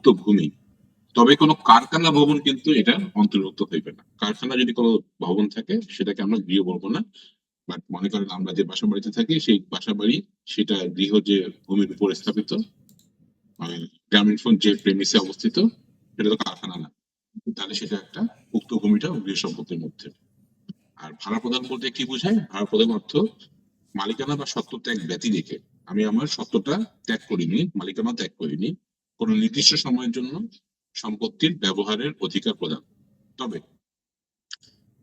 উক্ত ভূমি, তবে কোনো কারখানা ভবন কিন্তু এটা অন্তর্ভুক্ত হইবে না। কারখানা যদি কোনো ভবন থাকে সেটাকে আমরা গৃহ বলবো না। বাট মনে করেন আমরা যে বাসা বাড়িতে থাকি সেই বাসা বাড়ি সেটা গৃহ যে ভূমির উপর স্থাপিত, গ্রামীণ ফোন যে প্রেমিসে অবস্থিত, সেটা তো কারখানা না। তাহলে সেটা একটা উক্ত ভূমিটা গৃহ সম্পত্তির মধ্যে। আর ভাড়া প্রদান বলতে কি বোঝায়? ভাড়া প্রদান অর্থ মালিকানা বা সত্ত্ব ত্যাগ ব্যতি রেখে আমি আমার সত্ত্বটা ত্যাগ করিনি, মালিকানা ত্যাগ করিনি, কোনো নির্দিষ্ট সময়ের জন্য সম্পত্তির ব্যবহারের অধিকার প্রদান। তবে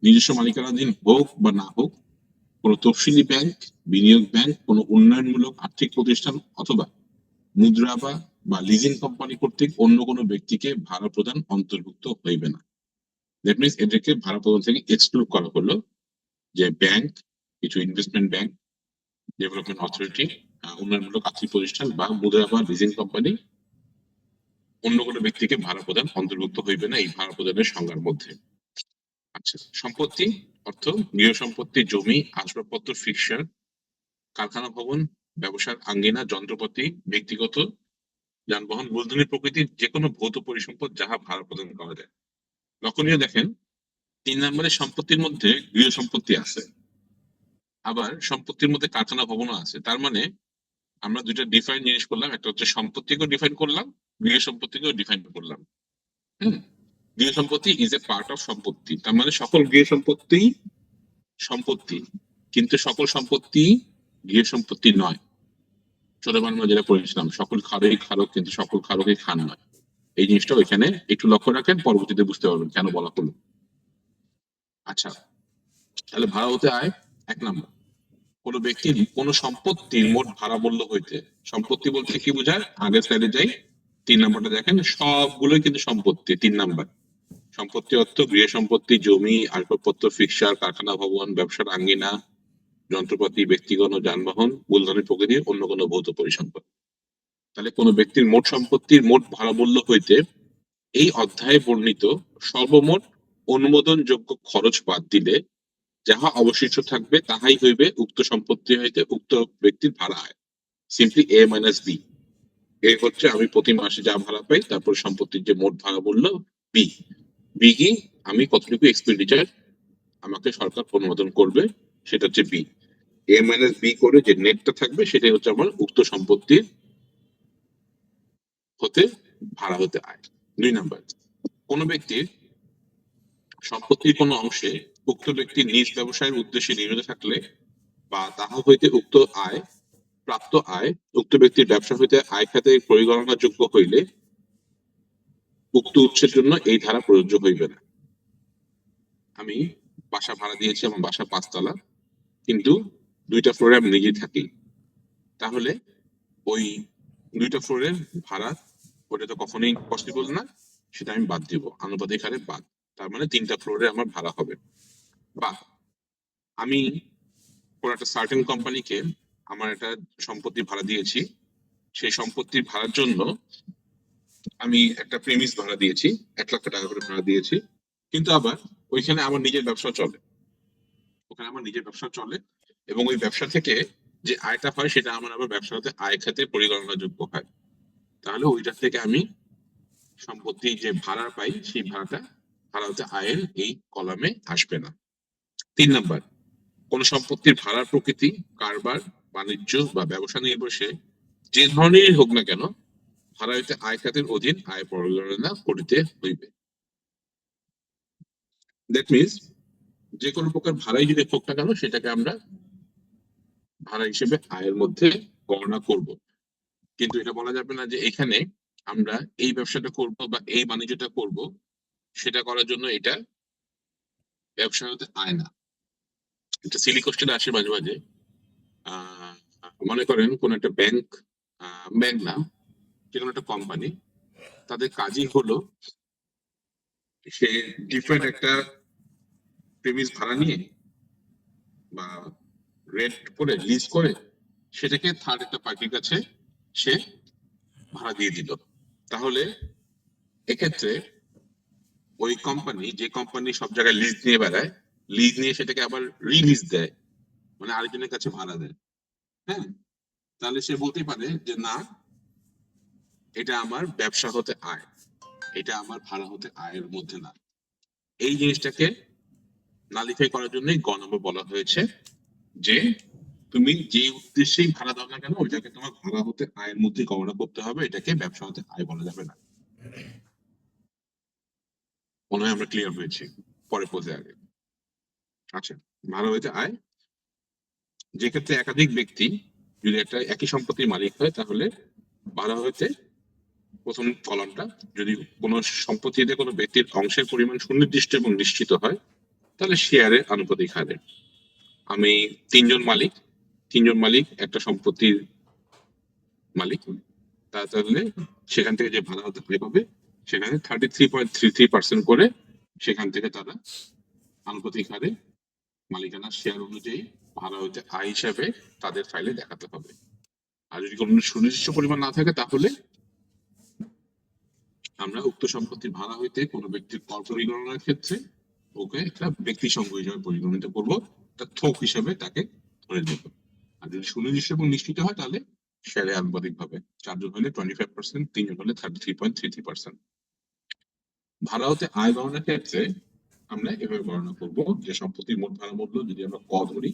নিজস্ব মালিকানাধীন হোক বা না হোক, কোনো তফসিলি ব্যাংক, বিনিয়োগ ব্যাংক, কোনো উন্নয়নমূলক আর্থিক প্রতিষ্ঠান অথবা মুদ্রা বা লিজিং কোম্পানি কর্তৃক অন্য কোনো ব্যক্তিকে ভাড়া প্রদান অন্তর্ভুক্ত হইবে না। দ্যাট মিনস এদেরকে ভাড়া প্রদান থেকে এক্সক্লুড করা হলো যে ব্যাংক, কিছু ইনভেস্টমেন্ট ব্যাংক, ডেভেলপমেন্ট অথরিটি, উন্নয়নমূলক আর্থিক প্রতিষ্ঠান বা মুদ্রা বা লিজিং কোম্পানি অন্য কোনো ব্যক্তিকে ভাড়া প্রদান অন্তর্ভুক্ত হইবে না এই ভাড়া প্রদানের সংজ্ঞার মধ্যে। আচ্ছা, সম্পত্তি অর্থ গৃহ সম্পত্তি, জমি, আসবাবপত্র, ফিক্সচার, কারখানা ভবন, ব্যবসার আঙ্গিনা, যন্ত্রপাতি, ব্যক্তিগত যানবাহন, মূলধনী প্রকৃতির যে কোনো ভৌত পরিসম্পদ যাহা ভাড়া প্রদান করা যায়। লক্ষণীয় দেখেন, 3 নম্বরের সম্পত্তির মধ্যে গৃহ সম্পত্তি আছে, আবার সম্পত্তির মধ্যে কারখানা ভবনও আছে। তার মানে আমরা দুইটা ডিফাইন জিনিস করলাম, একটা হচ্ছে সম্পত্তিকেও ডিফাইন করলাম, গৃহ সম্পত্তিকেও ডিফাইন করলাম। গৃহ সম্পত্তি ইজ এ পার্ট অফ সম্পত্তি, তার মানে সকল গৃহ সম্পত্তি সম্পত্তি, কিন্তু সকল সম্পত্তি গৃহ সম্পত্তি নয়। ছোটবেলা আমরা যেটা পড়েছিলাম, সকল খারই খারক কিন্তু সকল খারকই খান নয়। এই জিনিসটা ওইখানে একটু লক্ষ্য রাখেন, পরবর্তীতে বুঝতে পারবেন কেন বলা হলো। আচ্ছা, তাহলে ভাড়া হতে আয় 1 নম্বর, কোন ব্যক্তির কোন সম্পত্তির মোট ভাড়া মূল্য হইতে। সম্পত্তি বলতে কি বোঝায়? আগের স্লাইডে যাই, 3 নম্বরটা দেখেন, সবগুলোই কিন্তু সম্পত্তি। 3 নম্বর, সম্পত্তি অর্থ গৃহ সম্পত্তি, জমি, আসবাবপত্র, ফিক্সচার, কারখানা ভবন, ব্যবসার আঙ্গিনা, যন্ত্রপাতি, ব্যক্তিগত যানবাহন, মূলধনী প্রকৃতির অন্য কোনো ভৌত পরিসম্পদ। তাহলে কোন ব্যক্তির মোট সম্পত্তির মোট ভাড়া মূল্য হইতে এই অধ্যায়ে বর্ণিত সর্বমোট অনুমোদনযোগ্য খরচ বাদ দিলে যাহা অবশিষ্ট থাকবে তাহাই হইবে উক্ত সম্পত্তি হইতে উক্ত ব্যক্তির ভাড়া আয়। সিম্পলি এ মাইনাস বি। এ হচ্ছে আমি প্রতি মাসে যা ভাড়া পাই, তারপর সম্পত্তির যে মোট ভাড়া মূল্য। বি, বি কি? আমি কতটুকু এক্সপেন্ডিচার আমাকে সরকার অনুমোদন করবে, সেটা হচ্ছে বি। এ মাইনাস বি করে যে নেটটা থাকবে সেটাই হচ্ছে আমার উক্ত সম্পত্তির হতে ভাড়া হতে আয়। 2 নাম্বার, কোন ব্যক্তির সম্পত্তির কোন অংশে উক্ত ব্যক্তির নিজ ব্যবসায়ের উদ্দেশ্যে নিয়োজিত থাকলে বা তাহা হইতে উক্ত আয় প্রাপ্ত আয় উক্ত ব্যক্তির ব্যবসা হইতে আয় খাতে পরিগণনা যোগ্য হইলে উক্ত উৎসের জন্য এই ধারা প্রযোজ্য হইবে না। আমি বাসা ভাড়া দিয়েছি, আমার বাসা 5 তলা, কিন্তু 2টা ফ্লোরে আমি নিজেই থাকি, তাহলে ওই 2টা ফ্লোরের ভাড়া ওটা তো কখনোই পসিবল না, সেটা আমি বাদ দিব, আনুপাতিক হারে বাদ। তার মানে 3টা ফ্লোরে আমার ভাড়া হবে। বা আমি কোন একটা সার্টেন কোম্পানিকে আমার একটা সম্পত্তি ভাড়া দিয়েছি, সেই সম্পত্তির ভাড়ার জন্য আমি একটা প্রেমিস ভাড়া দিয়েছি, 1 লক্ষ টাকা করে ভাড়া দিয়েছি, কিন্তু আবার ওইখানে আমার নিজের ব্যবসা চলে, ওখানে আমার নিজের ব্যবসা চলে, এবং ওই ব্যবসা থেকে যে আয়টা হয় সেটা আমার আবার ব্যবসাতে আয় খাতে পরিগণনা যোগ্য হয়। তাহলে ওইটার থেকে আমি সম্পত্তি যে ভাড়া পাই সেই ভাড়া হতে আয়ের এই কলামে আসবে না। 3 নাম্বার, কোন সম্পত্তির ভাড়ার প্রকৃতি, কারবার, বাণিজ্য বা ব্যবসা নির্ভরশে যে ধরনেরই হোক না কেন, ভাড়া হইতে আয় খাতের অধীন আয় পরিগণনা করিতে হইবে। দ্যাট মিনস যে কোনো প্রকার ভাড়াই যদি হোক না কেন, সেটাকে আমরা ভাড়া হিসেবে আয়ের মধ্যে গণনা করব। কিন্তু এটা বলা যাবে না যে এখানে আমরা এই ব্যবসাটা করব বা এই বাণিজ্যটা করব, সেটা করার জন্য এটা ব্যবসা হতে আয় না। এটা সিলি কোশ্চেন আসে মাঝে মাঝে। মনে করেন কোন একটা ব্যাংক, ব্যাংক না, যে কোনো একটা কোম্পানি, তাদের কাজই হলো সে ডিফারেন্ট একটা প্রেমিস ভাড়া নিয়ে বা রেন্ট করে লিজ করে সেটাকে থার্ড একটা পার্টির কাছে সে ভাড়া দিয়ে দিল। তাহলে এক্ষেত্রে ওই কোম্পানি, যে কোম্পানি সব জায়গায় লিজ নিয়ে বেড়ায়, লিজ নিয়ে সেটাকে আবার রিলিজ দেয়, মানে আরেকজনের কাছে ভাড়া দেয়, হ্যাঁ, তাহলে সে বলতেই পারে যে না, এটা আমার ব্যবসা হতে আয়, এটা আমার ভাড়া হতে আয়ের মধ্যে না। এই জিনিসটাকে নালিফাই করার জন্যই গ নম্বর বলা হয়েছে যে তুমি যে উদ্দেশ্যেই ভাড়া দাও না কেন ওইটাকে তোমার ভাড়া হতে আয়ের মধ্যে গণনা করতে হবে, এটাকে ব্যবসা হতে আয় বলা যাবে না। মনে হয় আমরা ক্লিয়ার হয়েছি, পরে পদে আগে। আচ্ছা, ভাড়া হতে আয় যে ক্ষেত্রে একাধিক ব্যক্তি যদি একটা একই সম্পত্তির মালিক হয় তাহলে ভাড়া হতে প্রথম কলামটা যদি কোনো সম্পত্তিতে কোনো ব্যক্তির অংশের পরিমাণ সুনির্দিষ্ট এবং নিশ্চিত হয় তাহলে শেয়ারে আনুপাতিক হারে। আমি তিনজন মালিক একটা সম্পত্তির মালিক, তাহলে সেখান থেকে যে ভাড়া হতে পাবে সেখানে 33.33% করে সেখান থেকে তারা আনুপাতিক হারে মালিকানা শেয়ার অনুযায়ী ভাড়া হতে আয় হিসাবে তাদের ফাইলে দেখাতে হবে। আর যদি কোনো সুনির্দিষ্ট পরিমাণ না থাকে তাহলে আমরা উক্ত সম্পত্তির ভাড়া হইতে কোনো ব্যক্তির কর পরিগণনার ক্ষেত্রে ওকে একটা ব্যক্তি সংঘ হিসাবে পরিগণিত করবো, একটা থোক হিসাবে তাকে ধরে দেব। আর যদি সুনির্দিষ্ট এবং নিশ্চিত হয় তাহলে শেয়ারে আনুপাতিক ভাবে 4 জন হলে 25%, 3 জন হলে 33.33%। ভাড়া হতে আয় গণনার ক্ষেত্রে আমরা এভাবে গণনা করব যে সম্পত্তির মোট ভাড়া মূল্য যদি আমরা ক ধরি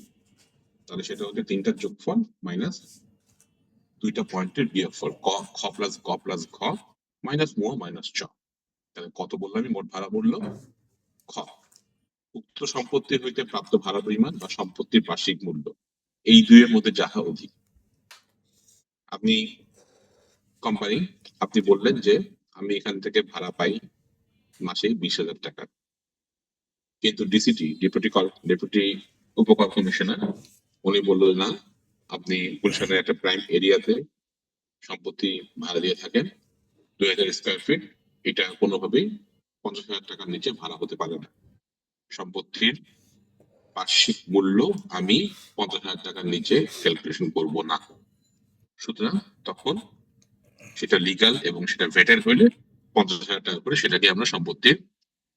তাহলে সেটা হচ্ছে 3টার যোগফল মাইনাস 2টা পয়েন্টের বিয়োগফল, ক খ প্লাস গ প্লাস ঘ মাইনাস ম মাইনাস চ। তাহলে কত বললাম আমি মোট ভাড়া মূল্য? খ উক্ত সম্পত্তি হইতে প্রাপ্ত ভাড়া পরিমাণ বা সম্পত্তির বার্ষিক মূল্য, এই দুইয়ের মধ্যে যাহা অধিক। আপনি কোম্পানি আপনি বললেন যে আমি এখান থেকে ভাড়া পাই মাসে 20,000 টাকা, কিন্তু ডিসিটি ডেপুটি উপকর কমিশনার উনি বললেন না, আপনি গুলশানের একটা প্রাইম এরিয়াতে সম্পত্তি ভাড়া দিয়ে থাকেন 2,000 স্কোয়ার ফিট, এটা কোনোভাবেই 50,000 টাকার নিচে ভাড়া হতে পারে না। সম্পত্তির বার্ষিক মূল্য আমি 50,000 টাকার নিচে ক্যালকুলেশন করব না। সুতরাং তখন সেটা লিগাল এবং সেটা ভেটেড হইলে 50,000 টাকা করে সেটাকে আমরা সম্পত্তির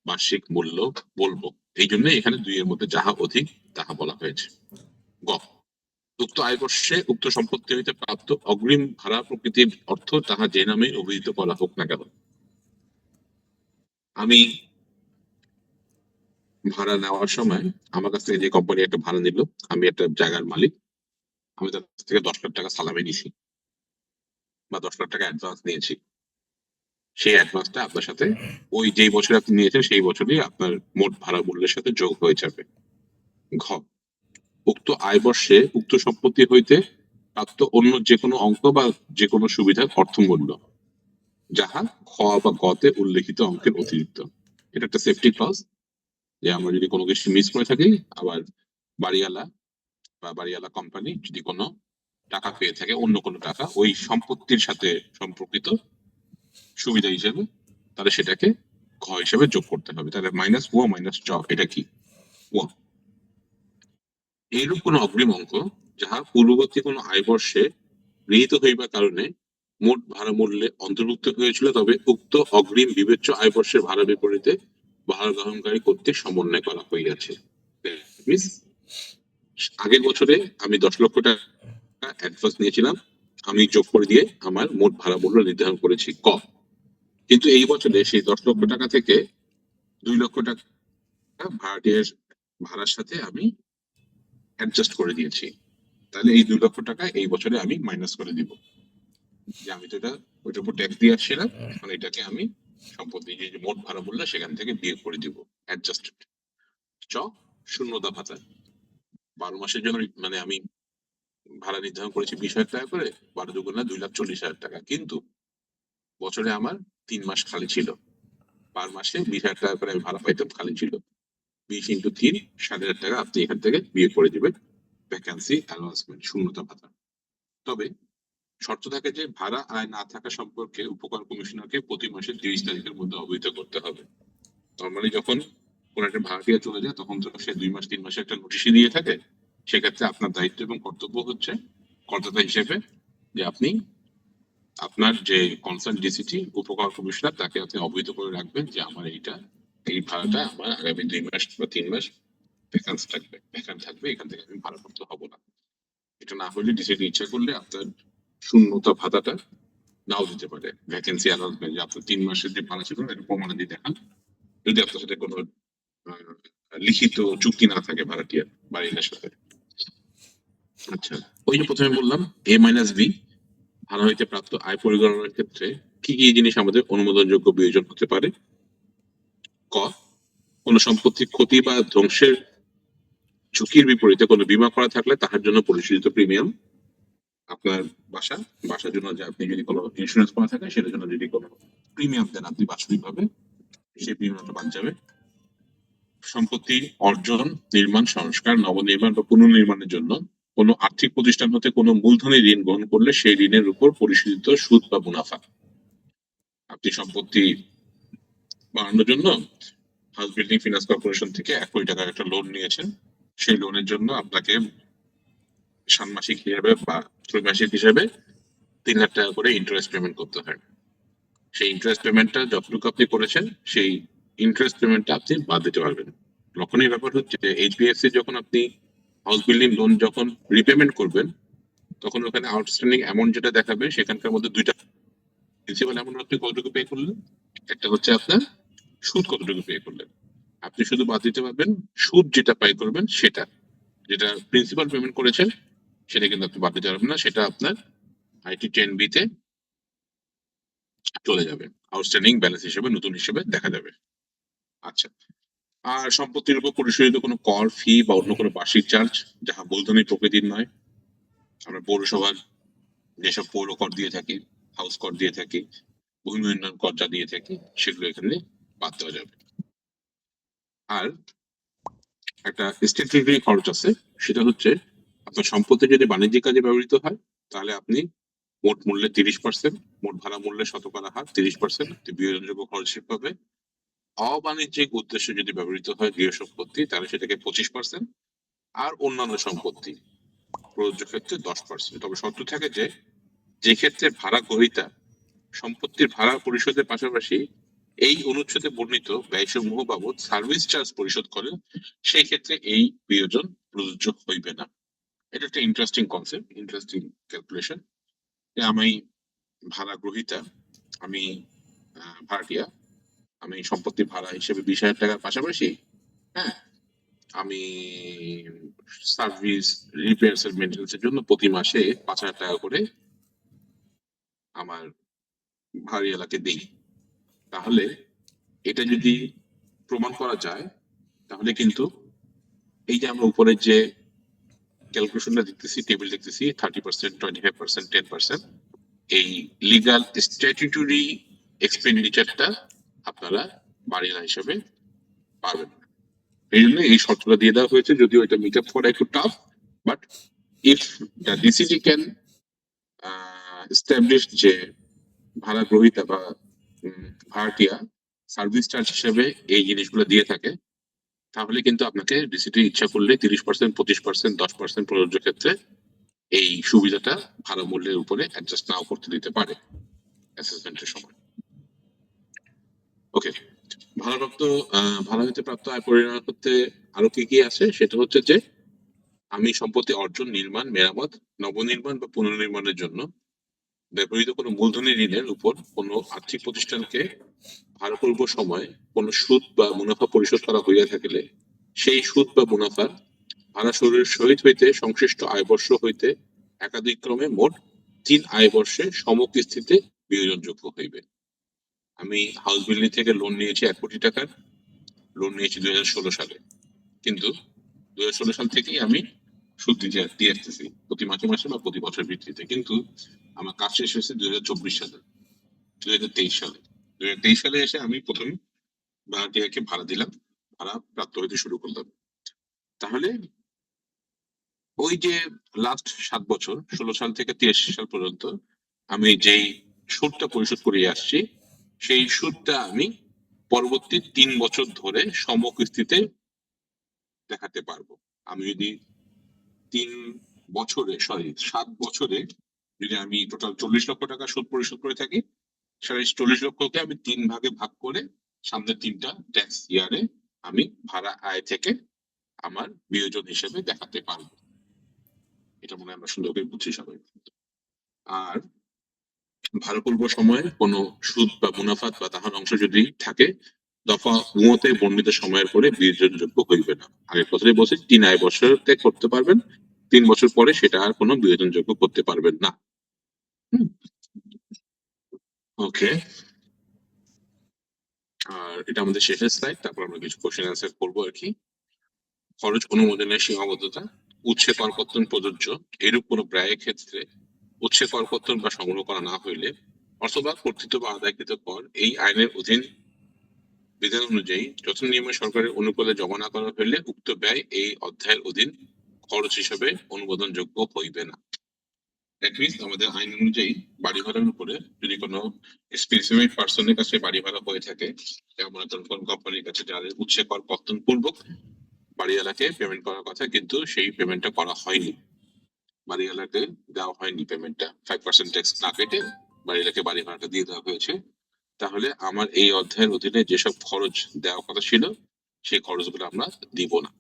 বার্ষিক মূল্য বলবো। এই জন্য এখানে দুইয়ের মধ্যে যাহা অধিক তাহা বলা হয়েছে। গ উক্ত আয়বর্ষে উক্ত সম্পত্তি হইতে প্রাপ্ত অগ্রিম ভাড়া প্রকৃতির অর্থ তাহা যে নামে অভিহিত করা হোক না কেন। আমি ভাড়া নেওয়ার সময় আমার কাছ থেকে যে কোম্পানি একটা ভাড়া নিল, আমি একটা জায়গার মালিক, আমি তার থেকে 10 লাখ টাকা সালামে নিছি বা 10 লাখ টাকা অ্যাডভান্স নিয়েছি, সেই অ্যাডভান্সটা আপনার সাথে ওই যেই বছর আপনি নিয়েছেন সেই বছরই আপনার মোট ভাড়া মূল্যের সাথে যোগ হয়ে যাবে। ঘ উক্ত আয়বর্ষে উক্ত সম্পত্তি হইতে প্রাপ্ত অন্য যে কোনো অঙ্ক বা যে কোনো সুবিধার অর্থমূল্য যাহা খ বা গতে উল্লেখিত অঙ্কের অতিরিক্ত। এটা একটা সেফটি ক্লজ যে আমরা যদি কোনো কিছু মিস করে থাকি আবার বাড়িওয়ালা বা বাড়িওয়ালা কোম্পানি যদি কোনো টাকা পেয়ে থাকে অন্য কোনো টাকা ওই সম্পত্তির সাথে সম্পর্কিত সুবিধা হিসেবে, তাহলে সেটাকে ঘ হিসেবে যোগ করতে হবে। তাহলে মাইনাস ও মাইনাস চ এটা কি ও। এইরূপ কোন অগ্রিম অঙ্ক যাহা পূর্ববর্তী কোনো আয়বর্ষে গৃহীত হইবার কারণে মোট ভাড়া মূল্যে অন্তর্ভুক্ত হয়েছিল, তবে উক্ত অগ্রিম বিবেচ্য আয়বর্ষের ভাড়া বিপরীতে ভাড়া গ্রহণকারী কর্তৃক সমন্বয় করা হইয়াছে। আগের বছরে আমি 10 লক্ষ টাকা অ্যাডভান্স নিয়েছিলাম, আমি যোগ করে দিয়ে আমার মোট ভাড়া মূল্য নির্ধারণ করেছি ক, কিন্তু এই বছরে সেই 10 লক্ষ টাকা থেকে 2 লক্ষ টাকা ভাড়াটিয়ার ভাড়ার সাথে আমি অ্যাডজাস্ট করে দিয়েছি। তাহলে এই 2 লক্ষ টাকা এই বছরে আমি মাইনাস করে দিব, যে আমি তো এটা ওইটার উপর ট্যাক্স দিয়ে আসছিলাম, এখন এটাকে আমি সম্পত্তি যে মোট ভাড়া মূল্য সেখান থেকে বিয়োগ করে দিব, অ্যাডজাস্টেড। চ শূন্যতা ভাতা 12 মাসের জন্য মানে আমি ভাড়া নির্ধারণ করেছি 20,000 টাকা করে, 12 দুগুণা 2,40,000 টাকা, কিন্তু বছরে আমার 3 মাস খালি ছিল, পার মাসে 20,000 টাকা করে আমি ভাড়া পাইতাম, খালি ছিল 20 ইন্টু 3 60,000 টাকা আপনি এখান থেকে বিয়োগ করে দিবেন ভ্যাকান্সি অ্যানাউন্সমেন্ট শূন্যতা ভাতা। তবে শর্ত থাকে যে ভাড়া আয় না থাকা সম্পর্কে উপকর কমিশনারকে প্রতি মাসের 30 তারিখের মধ্যে অবহিত করতে হবে। নর্মালি যখন কোন একটা ভাড়াটিয়া চলে যায় তখন তো সে 2 মাস 3 মাসে একটা নোটিশই দিয়ে থাকে, সেক্ষেত্রে আপনার দায়িত্ব এবং কর্তব্য হচ্ছে করদাতা হিসেবে যে আপনি আপনার যে কনসার্ন ডিসিটি উপকর কমিশনার তাকে আপনি অবহিত করে রাখবেন যে আমার এই ভাড়াটা আমার আগামী 2 মাস বা 3 মাস ভ্যাকান্স থাকবে, এখান থেকে আমি ভাড়াপ্রাপ্ত হব না। এটা না হলে ডিসিটি ইচ্ছা করলে আপনার শূন্যতা ভাতাটা নাও দিতে পারে। ভ্যাকেন্সি অ্যানাউন্সমেন্ট যে আপনার ৩ মাসের যে ভাড়া ছিল এটা প্রমাণাদি দেখান। যদি আপনার সাথে কোনো লিখিত চুক্তি না থাকে ভাড়াটিয়ার বাড়িটার সাথে। আচ্ছা, ওই যে প্রথমে বললাম এ মাইনাস বি ভাড়া হইতে প্রাপ্ত আয় পরিগণনার ক্ষেত্রে কি কি জিনিস আমাদের অনুমোদনযোগ্য বিয়োজন হতে পারে? ক, কোন সম্পত্তির ক্ষতি বা ধ্বংসের ঝুঁকির বিপরীতে কোনো বীমা করা থাকলে তাহার জন্য পরিশোধিত প্রিমিয়াম। আপনার বাসার জন্য যে আপনি যদি কোনো ইন্স্যুরেন্স করা থাকে সেটার জন্য যদি কোনো প্রিমিয়াম দেন আপনি বাৎসরিকভাবে, সেই প্রিমিয়ামটা বাদ যাবে। সম্পত্তি অর্জন, নির্মাণ, সংস্কার, নবনির্মাণ বা পুনর্নির্মাণের জন্য কোনো আর্থিক প্রতিষ্ঠান হতে কোনো মূলধনী ঋণ গ্রহণ করলে সেই ঋণের উপর পরিশোধিত সুদ বা মুনাফা। আপনি সম্পত্তি বাড়ানোর জন্য হাউস বিল্ডিং ফিনান্স কর্পোরেশন থেকে 1 কোটি টাকার একটা লোন নিয়েছেন, সেই লোনের জন্য আপনাকে ষান্মাসিক হিসাবে বা ত্রৈমাসিক হিসাবে 3 লাখ টাকা করে ইন্টারেস্ট পেমেন্ট করতে হয়। সেই ইন্টারেস্ট পেমেন্টটা যতটুকু আপনি করেছেন সেই ইন্টারেস্ট পেমেন্টটা আপনি বাদ দিতে পারবেন। লক্ষণীয় ব্যাপার হচ্ছে এইচডিএফসি যখন আপনি হাউস বিল্ডিং লোন যখন রিপেমেন্ট করবেন তখন ওখানে আউটস্ট্যান্ডিং অ্যামাউন্ট যেটা দেখাবে সেখানকার মধ্যে দুইটা প্রিন্সিপাল অ্যামাউন্ট আপনি কতটুকু পে করলেন, একটা হচ্ছে আপনার সুদ কতটুকু পে করলেন। আপনি শুধু বাদ দিতে পারবেন সুদ যেটা পে করবেন সেটা, যেটা প্রিন্সিপাল পেমেন্ট করেছেন সেটা কিন্তু আপনি বাদ দিতে পারবেন না, সেটা আপনার আইটি 10B তে চলে যাবে, আউটস্ট্যান্ডিং ব্যালেন্স হিসেবে নতুন হিসেবে দেখা যাবে। আচ্ছা, আর সম্পত্তির উপর পরিশোধিত কোনো কর, ফি বা অন্য কোনো বার্ষিক চার্জ যাহা মূলধনী প্রকৃতির নয়, আমরা পৌরসভার যেসব পৌর কর দিয়ে থাকি, হাউস কর দিয়ে থাকি, ভূমি উন্নয়ন কর যা দিয়ে থাকি সেগুলো এখানে বাদ দেওয়া যাবে। আর একটা স্ট্যাটিউটরি খরচ আছে, সেটা হচ্ছে আপনার সম্পত্তি যদি বাণিজ্যিক কাজে ব্যবহৃত হয় তাহলে আপনি মোট মূল্যে 30%, মোট ভাড়া মূল্যে শতকরা হার 30% আপনি বিয়োজনযোগ্য খরচ হিসেবে পাবে। অবাণিজ্যিক উদ্দেশ্যে যদি ব্যবহৃত হয় গৃহ সম্পত্তি তাহলে সেটাকে 25%, আর অন্যান্য সম্পত্তি প্রযোজ্য ক্ষেত্রে 10%। তবে শর্ত থাকে যে, যে ক্ষেত্রে ভাড়া গ্রহীতা সম্পত্তির ভাড়া পরিশোধের পাশাপাশি এই অনুচ্ছেদে বর্ণিত ব্যয়সমূহ বাবদ সার্ভিস চার্জ পরিশোধ করেন সেই ক্ষেত্রে এই বিয়োজন প্রযোজ্য হইবে না। এটা একটা ইন্টারেস্টিং কনসেপ্ট, ইন্টারেস্টিং ক্যালকুলেশন। আমি ভাড়া গ্রহীতা, আমি ভাড়াটিয়া, আমি সম্পত্তির ভাড়া হিসেবে 20,000 টাকার পাশাপাশি হ্যাঁ আমি সার্ভিস রিপেয়ার্স এর মেইনটেনেন্স এর জন্য প্রতি মাসে 5,000 টাকা করে আমার ভাড়িওয়ালাকে দেই। তাহলে এটা যদি প্রমাণ করা যায় তাহলে কিন্তু এই যে আমরা উপরে যে ক্যালকুলেশনটা দেখতেছি, টেবিল দেখতেছি 30%, 25%, 10%, এই লিগাল স্ট্যাটিউটরি এক্সপেন্ডিচারটা আপনারা বাড়িওয়ালা হিসেবে পাবেন না। এই জন্য এই শর্তটা দিয়ে দেওয়া হয়েছে, যদিও এটা মিট আপ করা একটু tough, but if the DCD can establish যে ভাড়া গ্রহীতা বা ভাড়াটিয়া সার্ভিস চার্জ হিসেবে এই জিনিসগুলো দিয়ে থাকে তাহলে কিন্তু আপনাকে ডিসিডি ইচ্ছা করলে 30%, 25%, 10% প্রযোজ্য ক্ষেত্রে এই সুবিধাটা ভাড়া মূল্যের উপরে অ্যাডজাস্ট নাও করতে দিতে পারে অ্যাসেসমেন্টের সময়। ওকে, ভাড়াপ্রাপ্ত ভাড়া হইতে প্রাপ্ত আয় পরিমাণ করতে আরো কি কি আছে সেটা হচ্ছে যে, আমি সম্পত্তি অর্জন, নির্মাণ, মেরামত, নবনির্মাণ বা পুনর্নির্মাণের জন্য ব্যবহৃত কোনো মূলধনী ঋণের উপর কোনো আর্থিক প্রতিষ্ঠানকে ভাড়া পূর্ব সময় কোনো সুদ বা মুনাফা পরিশোধ করা হইয়া থাকিলে সেই সুদ বা মুনাফা ভাড়া শুরুর সহিত হইতে সংশ্লিষ্ট আয়বর্ষ হইতে একাধিক্রমে মোট 3 আয়বর্ষে সমকিস্তিতে বিয়োজনযোগ্য হইবে। আমি হাউস বিল্ডিং থেকে লোন নিয়েছি 1 কোটি টাকার, লোন নিয়েছি 2016 সালে, কিন্তু 2016 সাল থেকেই আমি সুদ দিয়ে আসতেছি প্রতি মাসে মাসে বা প্রতি বছর ভিত্তিতে, কিন্তু আমার কাজ শেষ হয়েছে 2024 সালে, 2023 সালে। 2023 সালে এসে আমি প্রথম ভাড়াটিয়াকে ভাড়া দিলাম, ভাড়া প্রাপ্ত হইতে শুরু করলাম। তাহলে ওই যে লাস্ট 7 বছর 16 সাল থেকে 83 সাল পর্যন্ত আমি যেই সুদটা পরিশোধ করে আসছি সেই সুদটা আমি পরবর্তী 3 বছর ধরে সমকিস্তিতে দেখাতে পারবো। আমি যদি 7 বছরে যদি আমি টোটাল 40 লক্ষ টাকা সুদ পরিশোধ করে থাকি, সেই 40 লক্ষকে আমি 3 ভাগে ভাগ করে সামনের 3টা ট্যাক্স ইয়ারে আমি ভাড়া আয় থেকে আমার বিয়োজন হিসেবে দেখাতে পারবো। এটা মনে হয় আমরা সুন্দর করে বুঝছি সবাই। আর ভাড়া পূর্ব সময়ে কোনো সুদ বা মুনাফাত বা তাহার অংশ যদি থাকে, দফা তে বর্ণিত সময়ের পরে বিয়োজনযোগ্য হইবে না। আগের কথাই বলছি, ৩ আয় বছরতে করতে পারবেন, ৩ বছর পরে সেটা আর কোনো বিয়োজনযোগ্য করতে পারবেন না। ওকে, আর এটা আমাদের শেষের স্লাইড, তারপর আমরা কিছু কোশ্চেন অ্যান্সার করবো আর কি। খরচ অনুমোদনের সীমাবদ্ধতা, উৎসে করপত্তন প্রযোজ্য এরূপ কোনো ব্যয়ের ক্ষেত্রে উৎসে করপত্তন বা সংগ্রহ করা না হইলে অথবা কর্তৃত্ব বা আদায়কৃত কর এই আইনের অধীন বিধান অনুযায়ী যথানিয়মে সরকারের অনুকূলে জমা না করা হইলে উক্ত ব্যয় এই অধ্যায়ের অধীন খরচ হিসেবে অনুমোদনযোগ্য হইবে না। দ্যাট মিনস আমাদের আইন অনুযায়ী বাড়ি ভাড়ার উপরে যদি কোনো স্পেসিফিক পার্সনের কাছে বাড়ি ভাড়া হয়ে থাকে, যেমন কোন কোম্পানির কাছে যাদের উৎসে কর পত্তন পূর্বক বাড়িওয়ালাকে পেমেন্ট করার কথা, কিন্তু সেই পেমেন্টটা করা হয়নি, বাড়িওয়ালাকে দেওয়া হয়নি পেমেন্টটা, 5% ট্যাক্স না কেটে বাড়িওয়ালাকে বাড়ি ভাড়াটা দিয়ে দেওয়া হয়েছে, তাহলে আমার এই অধ্যায়ের অধীনে যেসব খরচ দেওয়ার কথা ছিল সেই খরচগুলো আমরা দিব না।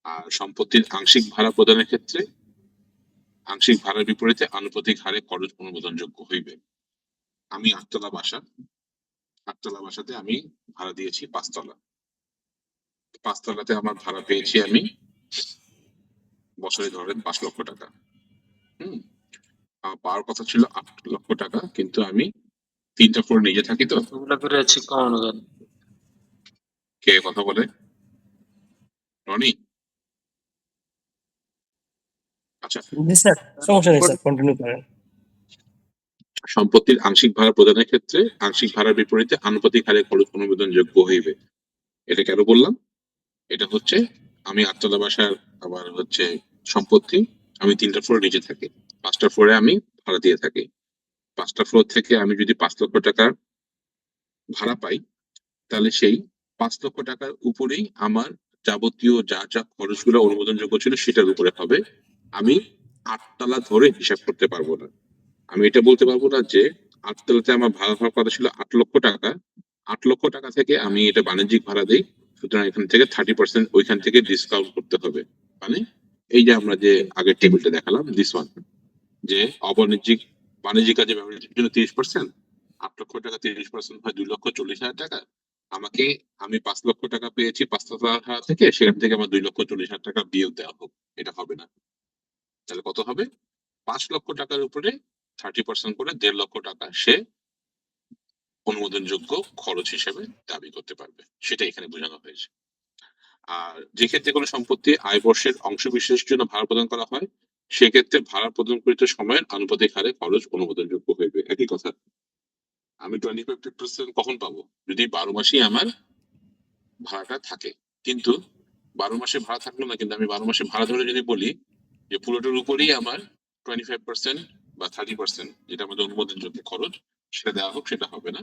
আর সম্পত্তির আংশিক ভাড়া প্রদানের ক্ষেত্রে আংশিক ভাড়ার বিপরীতে আনুপাতিক হারে খরচ অনুমোদনযোগ্য হইবে। আমি আটতলা বাসাতে আমি ভাড়া দিয়েছি 5 তলা, 5 তলাতে আমার ভাড়া পেয়েছি আমি বছরে ধরেন 5 লক্ষ টাকা। পাওয়ার কথা ছিল 8 লক্ষ টাকা, কিন্তু আমি 3টা ফ্লোর নিজে থাকি, তো কে কথা বলে? রনি? আচ্ছা, সম্পত্তির আংশিক ভাড়া প্রদানের ক্ষেত্রে আংশিক ভাড়ার বিপরীতে আনুপাতিক হারে খরচ অনুমোদনযোগ্য হইবে। এটা কেন বললাম? এটা হচ্ছে আমি 8 তলা বাসার আমার হচ্ছে সম্পত্তি, আমি 3টা ফ্লোর নিচে থাকি, 5টা ফ্লোরে আমি ভাড়া দিয়ে থাকি। 5টা ফ্লোর থেকে আমি যদি 5 লক্ষ টাকা ভাড়া পাই, তাহলে সেই 5 লক্ষ টাকার উপরেই আমার যাবতীয় যা যা খরচগুলো অনুমোদনযোগ্য ছিল সেটার উপরে হবে। আমি 8 তলা ধরে হিসাব করতে পারবো না। আমি এটা বলতে পারবো না যে 8 তলাতে আমার ভাড়া হওয়ার কথা ছিল 8 লক্ষ টাকা, 8 লক্ষ টাকা থেকে আমি এটা বাণিজ্যিক ভাড়া দিই, সুতরাং এখান থেকে 30% ওইখান থেকে ডিসকাউন্ট করতে হবে। মানে এই যে আমরা যে আগের টেবিলটা দেখালাম, দিস ওয়ান, যে অবাণিজ্যিক বাণিজ্যিক কাজে ব্যবহৃতের জন্য 30%, 8 লক্ষ টাকা 30% হয় 2,40,000 টাকা। আমি 5 লক্ষ টাকা পেয়েছি 5 তলা থেকে, সেখান থেকে আমার 2,40,000 টাকা বিয়োগ দেওয়া হোক, এটা হবে না। তাহলে কত হবে? 5 লক্ষ টাকার উপরে 30% করে 1.5 লক্ষ টাকা সে অনুমোদনযোগ্য খরচ হিসেবে দাবি করতে পারবে, সেটা এখানে বোঝানো হয়েছে। আর যে ক্ষেত্রে কোনো সম্পত্তি আয় বর্ষের অংশ বিশেষের জন্য ভাড়া প্রদান করা হয়, সেক্ষেত্রে ভাড়া প্রদানকৃত সময়ের আনুপাতিক হারে খরচ অনুমোদনযোগ্য হইবে। একই কথা, আমি 25% কখন পাবো? যদি 12 মাসই আমার ভাড়াটা থাকে। কিন্তু 12 মাসে ভাড়া থাকলো না, কিন্তু আমি 12 মাসে ভাড়া ধরে যদি বলি যে পুরোটার উপরেই আমার 25% বা 30% যেটা আমাদের অনুমোদনযোগ্য খরচ সেটা দেওয়া হোক, সেটা হবে না।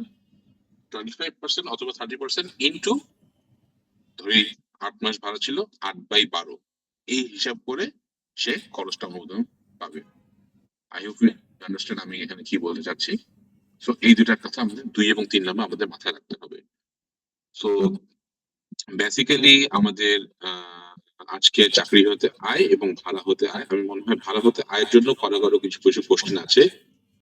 25% অথবা 30% ইন্টু ধরি 8 মাস ভাড়া ছিল, 8/12 এই হিসাব করে সে খরচটা অনুমোদন পাবে। আই হোপ ইউ আন্ডারস্ট্যান্ড আমি এখানে কি বলতে চাচ্ছি। সো এই দুটার কথা আমাদের 2 এবং 3 নাম্বার আমাদের মাথায় রাখতে হবে। সো বেসিক্যালি আমাদের আজকে চাকরি হতে আয় এবং ভাড়া হতে আয়, আমি মনে হয় ভাড়া হতে আয়ের জন্য কারো কিছু কিছু কোশ্চেন আছে,